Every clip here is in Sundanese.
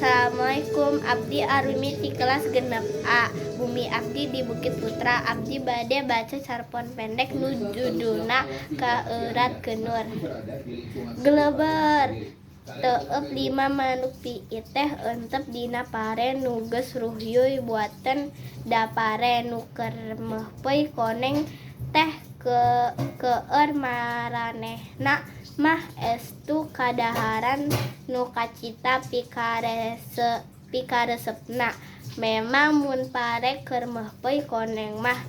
Assalamualaikum. Abdi Arumi ti kelas genep A. Bumi abdi di Bukit Putra. Abdi bade baca carpon pendek nu judulna Kaeurat Kenur. Geleber teuep 5 manuk piit teh euntep dina pare nu geus ruhyuy buaten da pare nu keur mehpeuy koneng teh keur maranehna mah estu kadaharan nu kacita pikaresepna. Memang mun pare keur mehpeuy koneng mah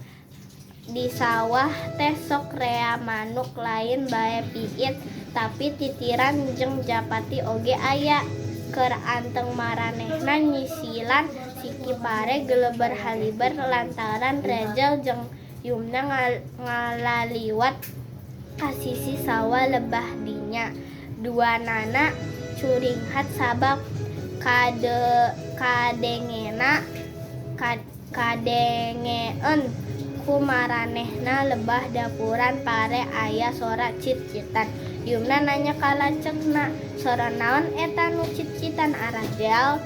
di sawah teh sok rea manuk lain bae piit, tapi titiran jeung japati oge aya. Keur anteng maranehna nyisilan siki pare geleber haliber lantaran Rejel jeung Yumna ngalaliwat ka sisi sawah lebah dinya. Duanana curinghat sabab kadengeun ku maranehna lebah dapuran pare aya sora cit-citan. Yumna nanya ka lanceukna, sora naon eta nu cit-citan Rejel?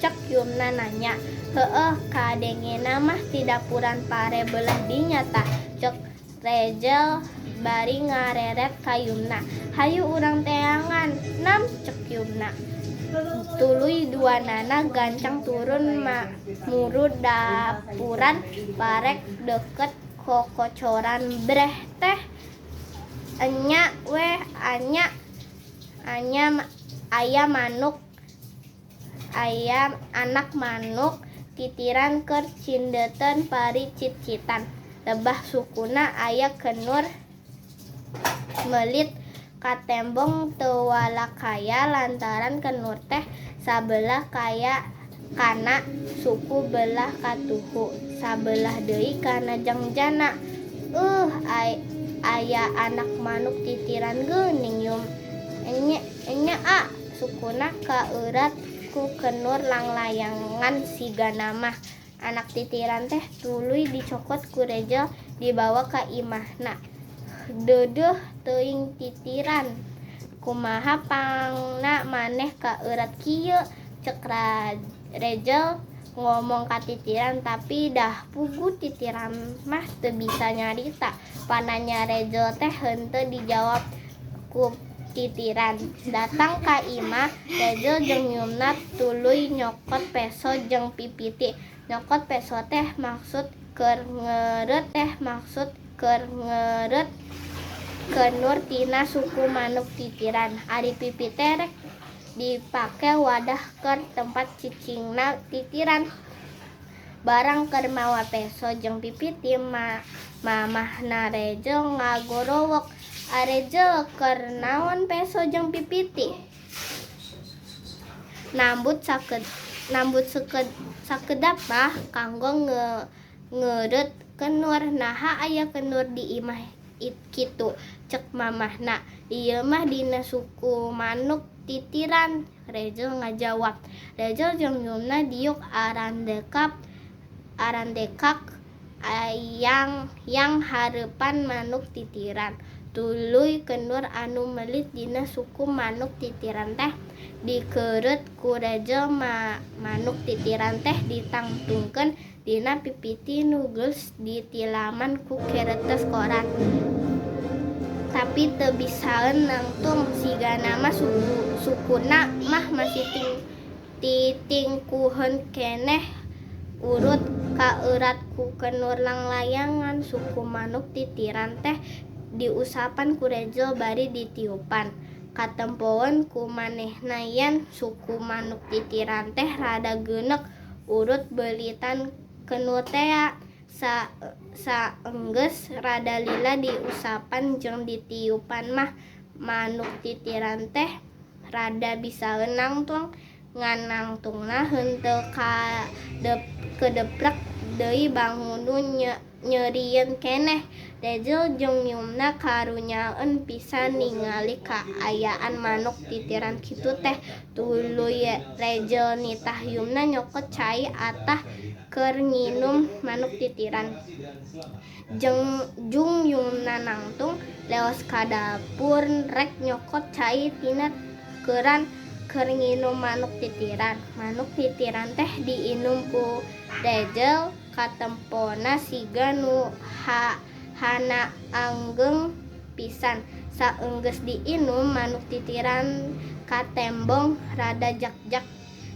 Cek Yumna nanya. Heueuh, kadengena mah ti dapuran pare beulah dinya tah, cek Rejel bari ngareret ka Yumna. Hayu urang teangan, nam, cek Yumna. Tuluy duanana gancang turun muru dapuran parek deket kokocoran. Breh teh enya we anya aya manuk, aya anak manuk titiran keur cindeuten pari cit-citan. Lebah sukuna aya kenur melit ka tembong teu walakaya lantaran kenur teh sabelah kaya kana suku belah katuhu, sabelah deui kana jangjana. Aya anak manuk titiran geuning Yum. Enya a sukuna kaeurat ku kenur langlayangan sigana mah. Anak titiran teh tuluy dicokot ku Rejel dibawa ka imahna. Deudeuh teuing titiran, kumaha pangna maneh kaeurat kieu? Cek Rejel ngomong ka titiran tapi dah pugu titiran mah teu bisa nyarita. Pananya Rejel teh henteu dijawab ku titiran. Datang ka imah, Rejel jeung Yumna tuluy nyokot peso jeung pipiti. Nyokot peso teh maksud keur ngeureut kenur tina suku manuk titiran. Ari pipit teh rek dipake wadah keur tempat cicingna titiran. Barang keur mawa peso jeung pipiti mamahna Rejel ngagorowok. Rejel keur naon peso jeung pipiti? Nambut sakedap mah kanggo ngeureut kenur. Naha aya kenur di imah kitu? Cek mamahna. Ieu mah dina suku manuk titiran, Rejel ngajawab. Rejel jeung Yumna diuk arandekak yang hareupan manuk titiran. Tuluy kenur anu melit dina suku manuk titiran teh dikeureut ku Rejel. Manuk titiran teh ditangtungkeun dina pipiti nu geus ditilaman ku keretes koran. Tapi teu bisaeun nangtung, sigana mah sukuna mah masih titingkuheun keneh urut kaeurat ku kenur langlayangan. Suku manuk titiran teh diusapan ku Rejel bari ditiupan. Katempoeun ku manehna yen suku manuk titiran teh rada geuneuk urut beelitan kenur tea. Saenggeus rada lila diusapan jeung ditiupan mah manuk titiran teh rada bisaeun nangtung. Nganangtungna henteu kedeprek deui bangun nu nyerieun keneh. Rejel jeung Yumna karunyaeun pisan ningali kaayaan manuk titiran kitu teh. Tuluy Rejel nitah Yumna nyokot cai atah keur nginum manuk titiran. Jung Yumna nangtung leos ka dapur rek nyokot cai tina keuran keur nginum manuk titiran. Manuk titiran teh diinum ku Rejel katempona siga nu hana anggeng pisan. Saenggeus diinum manuk titiran katembong rada jak-jak.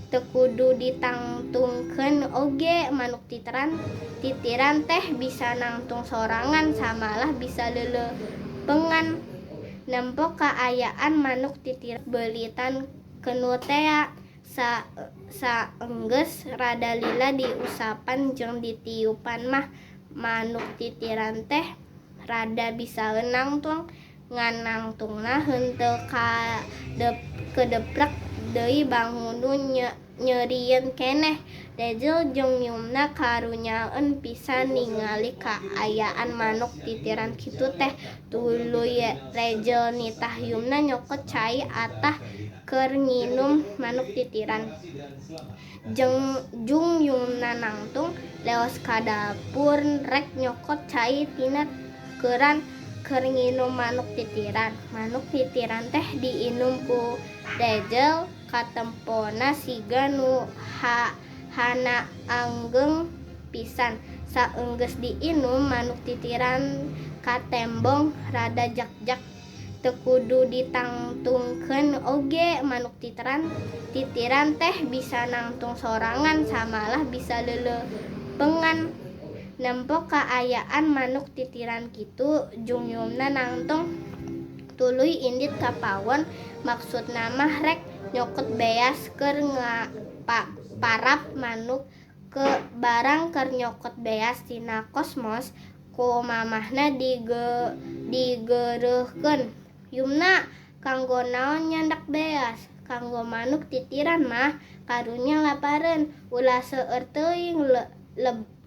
Teu kudu ditangtungkeun oge manuk titiran teh bisa nangtung sorangan samalah bisa leuleupeungan. Nempo kaayaan manuk titiran beuritan kenur tea. Saenggeus rada lila diusapan jeung ditiupan mah manuk titiran teh rada bisa nangtung. Nganangtungna henteu kedeprek deui bangunu nyerieun keneh. Rejel jeung Yumna karunyaeun pisan ningali kaayaan manuk titiran kitu teh. Tuluy Rejel nitah Yumna nyokot cai atah keur nginum manuk titiran. Jung Yumna nangtung leos ka dapur rek nyokot cai tina keuran keur nginum manuk titiran. Manuk titiran teh diinum ku Rejel katempona siga nu hana anggeng pisan. Saenggeus diinum manuk titiran katembong rada jak-jak. Teu kudu ditangtungkeun oge manuk titiran teh bisa nangtung sorangan samalah bisa leuleupeungan. Nempo kaayaan manuk titiran kitu Jung Yumna nangtung. Tuluy indit ka pawon maksudna mah rek nyokot beas keur parap manuk ke barang keur nyokot beas tina kosmos ku mamahna digeureuhkeun. Yumna kanggo naon nyandak beas? Kanggo manuk titiran mah karunya lapareun. Ulah seueur teuing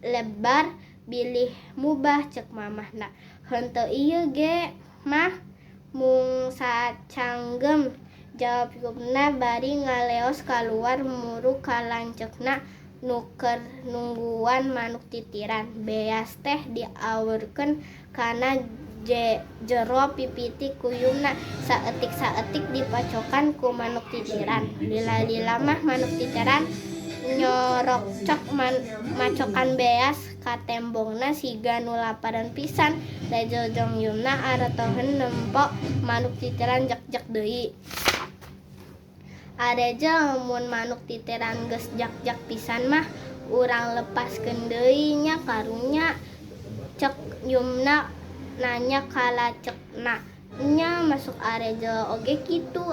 lebar bilih mubah ceuk mamahna. Henteu ieu ge mah mung sacanggem, jawab Yumna bari ngaleos kaluar muru ka lanceukna nu keur nungguan manuk titiran. Beas teh diaweurkeun kana jero pipiti ku Yumna. Saeutik-saeutik dipacokan ku manuk titiran. Lila-lila mah manuk titiran nyorokcok macokan beas ka tembongna siga nu laparan pisan. Rejel jeung Yumna aretoheun nempo manuk titiran jak-jak deui. Arejel mun manuk titiran geus jak-jak pisan mah urang lepaskeun deui nya karunya, ceuk Yumna nanya ka laceukna. Nya masuk Arejel oge kitu.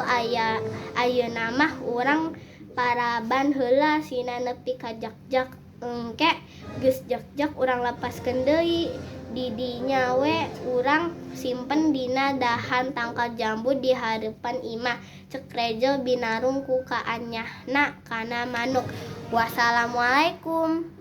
Ayeuna mah urang paraban heula sina nepi ka jak-jak. Engke geus jak-jak urang lepaskeun deui. Di dinya we urang simpen dina dahan tangkal jambu di hareupan imah, ceuk Rejel binarung ku kaanyahna kana manuk. Wassalamualaikum.